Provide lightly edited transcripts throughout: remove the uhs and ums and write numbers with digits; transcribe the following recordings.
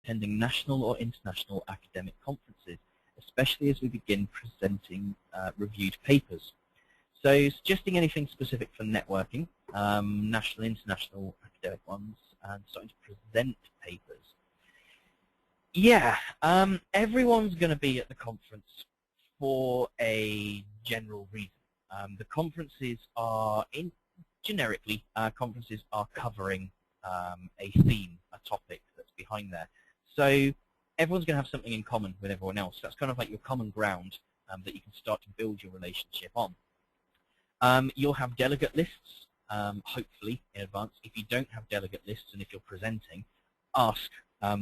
attending national or international academic conferences, especially as we begin presenting reviewed papers. So suggesting anything specific for networking, national, international academic ones, and starting to present papers. Yeah, everyone's going to be at the conference for a general reason. The conferences are, generically, conferences are covering a theme, a topic that's behind there. So everyone's going to have something in common with everyone else. That's kind of like your common ground that you can start to build your relationship on. You'll have delegate lists, hopefully, in advance. If you don't have delegate lists and if you're presenting, ask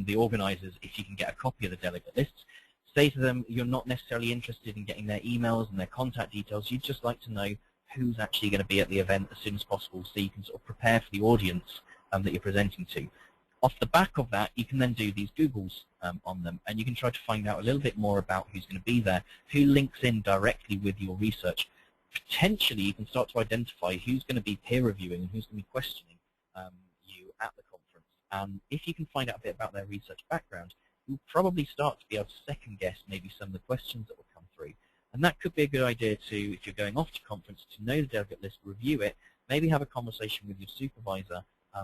the organizers if you can get a copy of the delegate lists. Say to them you're not necessarily interested in getting their emails and their contact details. You'd just like to know who's actually going to be at the event as soon as possible so you can sort of prepare for the audience that you're presenting to. Off the back of that, you can then do these Googles on them, and you can try to find out a little bit more about who's going to be there, who links in directly with your research. Potentially, you can start to identify who's going to be peer reviewing and who's going to be questioning you at the conference. And if you can find out a bit about their research background, you'll probably start to be able to second guess maybe some of the questions that will come through. And that could be a good idea to, if you're going off to conference, to know the delegate list, review it, maybe have a conversation with your supervisor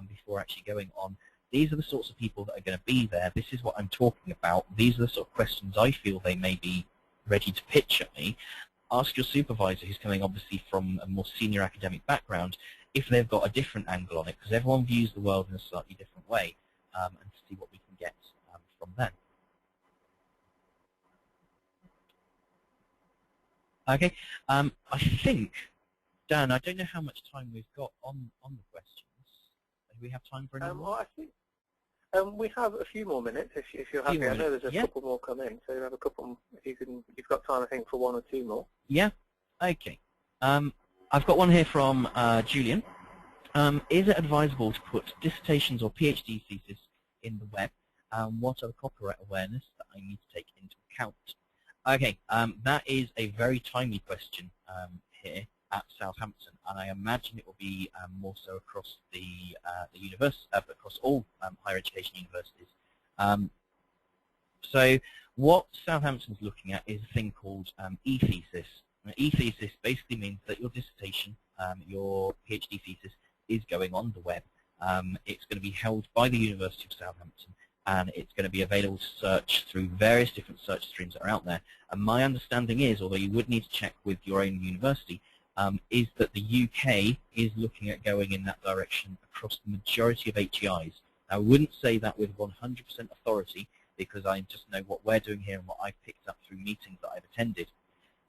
before actually going on. These are the sorts of people that are going to be there. This is what I'm talking about. These are the sort of questions I feel they may be ready to pitch at me. Ask your supervisor, who's coming obviously from a more senior academic background, if they've got a different angle on it, because everyone views the world in a slightly different way, and to see what we can get from them. Okay, I think, Dan, I don't know how much time we've got on the questions. Do we have time for another one? Well, I think we have a few more minutes if you're happy. I know there's a couple more come in, so you have a couple. If you've got time, I think, for one or two more. Yeah. Okay. I've got one here from Julian. Is it advisable to put dissertations or PhD thesis in the web? What are the copyright awareness that I need to take into account? Okay, that is a very timely question here at Southampton, and I imagine it will be more so across the university, across all higher education universities. So what Southampton's looking at is a thing called e-thesis. E-thesis basically means that your dissertation, your PhD thesis, is going on the web. It's going to be held by the University of Southampton, and it's going to be available to search through various different search streams that are out there. And my understanding is, although you would need to check with your own university, is that the UK is looking at going in that direction across the majority of HEIs. I wouldn't say that with 100% authority, because I just know what we're doing here and what I've picked up through meetings that I've attended.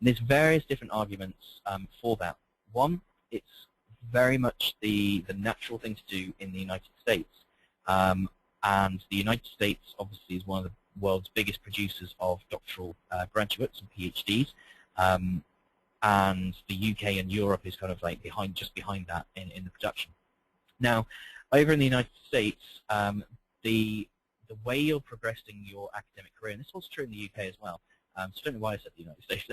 And there's various different arguments for that. One, it's very much the natural thing to do in the United States. And the United States, obviously, is one of the world's biggest producers of doctoral graduates and PhDs. And the UK and Europe is kind of like just behind that in the production. Now, over in the United States, the way you're progressing your academic career, and this holds true in the UK as well, so I don't know why I said the United States.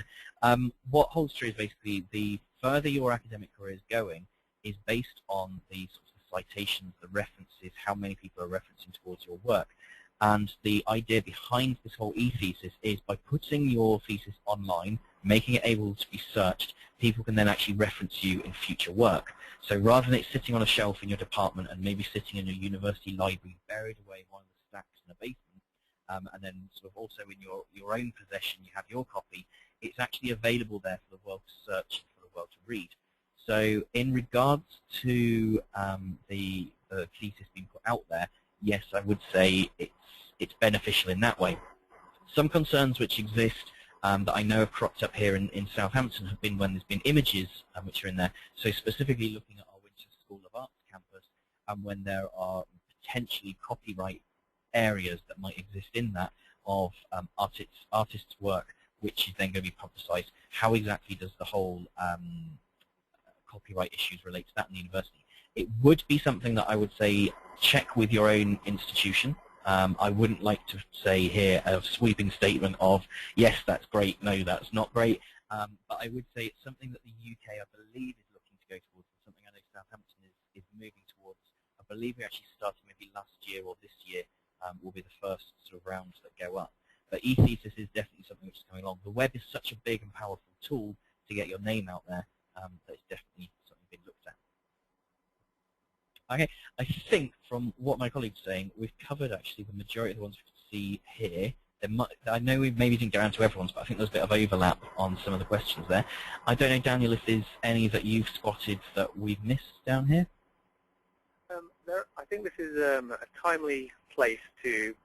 What holds true is basically the further your academic career is going is based on the sorts of citations, the references, how many people are referencing towards your work. And the idea behind this whole e-thesis is by putting your thesis online, making it able to be searched, people can then actually reference you in future work. So rather than it sitting on a shelf in your department and maybe sitting in a university library buried away in one of the stacks in a basement, and then sort of also in your own possession you have your copy, it's actually available there for the world to search, for the world to read. So in regards to the thesis being put out there, yes, I would say it's beneficial in that way. Some concerns which exist that I know have cropped up here in Southampton have been when there's been images which are in there. So specifically looking at our Winchester School of Arts campus, and when there are potentially copyright areas that might exist in that of artists' work, which is then going to be publicised. How exactly does the whole copyright issues relate to that in the university? It would be something that I would say check with your own institution. I wouldn't like to say here a sweeping statement of, yes, that's great, no, that's not great. But I would say it's something that the UK, I believe, is looking to go towards, and something I know Southampton is moving towards. I believe we actually started maybe last year or this year will be the first sort of rounds that go up. But e-thesis is definitely something which is coming along. The web is such a big and powerful tool to get your name out there that it's definitely something being looked at. Okay, I think from what my colleague's saying, we've covered actually the majority of the ones we can see here. I know we maybe didn't get around to everyone's, but I think there's a bit of overlap on some of the questions there. I don't know, Daniel, if there's any that you've spotted that we've missed down here? I think this is a timely place to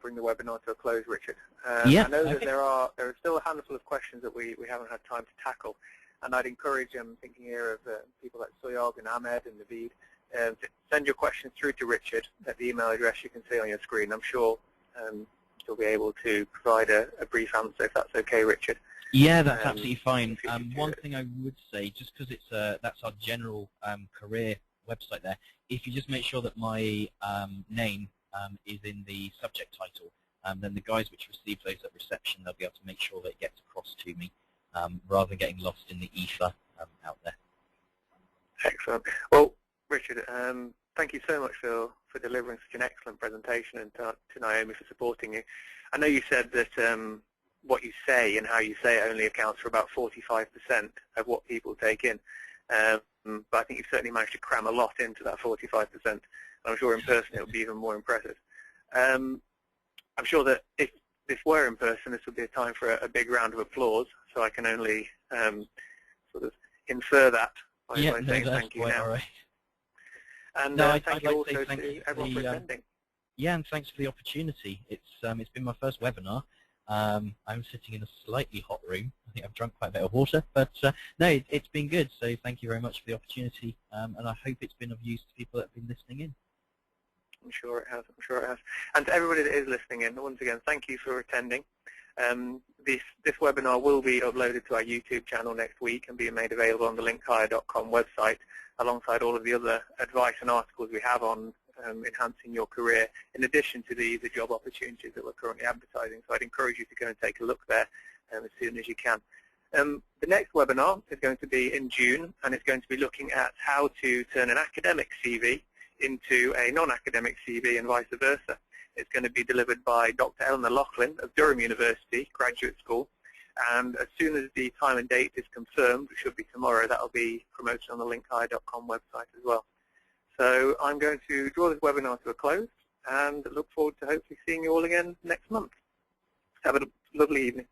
bring the webinar to a close, Richard. Yeah, I know that there are still a handful of questions that we haven't had time to tackle, and I'd encourage, thinking here of people like Soyog and Ahmed and Naveed, to send your questions through to Richard at the email address you can see on your screen. I'm sure you'll be able to provide a brief answer if that's okay, Richard. Yeah, that's absolutely fine. One thing I would say, just because that's our general career website there, if you just make sure that my name is in the subject title, then the guys which receive those at reception, they'll be able to make sure that it gets across to me rather than getting lost in the ether out there. Excellent. Well, Richard, thank you so much for delivering such an excellent presentation, and to Naomi for supporting you. I know you said that what you say and how you say it only accounts for about 45% of what people take in. But I think you've certainly managed to cram a lot into that 45%. I'm sure in person it will be even more impressive. I'm sure that if this were in person, this would be a time for a big round of applause, so I can only sort of infer that by saying thank you now. Right. And thank you also to everyone for attending. Yeah, and thanks for the opportunity. It's been my first webinar. I'm sitting in a slightly hot room. I think I've drunk quite a bit of water, but no, it's been good. So thank you very much for the opportunity, and I hope it's been of use to people that have been listening in. I'm sure it has. I'm sure it has. And to everybody that is listening in, once again, thank you for attending. This webinar will be uploaded to our YouTube channel next week and be made available on the LinkHigher.com website, alongside all of the other advice and articles we have on enhancing your career, in addition to the job opportunities that we're currently advertising. So I'd encourage you to go and take a look there as soon as you can. The next webinar is going to be in June, and it's going to be looking at how to turn an academic CV into a non-academic CV and vice versa. It's going to be delivered by Dr. Eleanor Loughlin of Durham University Graduate School, and as soon as the time and date is confirmed, which should be tomorrow, that will be promoted on the LinkHigher.com website as well. So I'm going to draw this webinar to a close and look forward to hopefully seeing you all again next month. Have a lovely evening.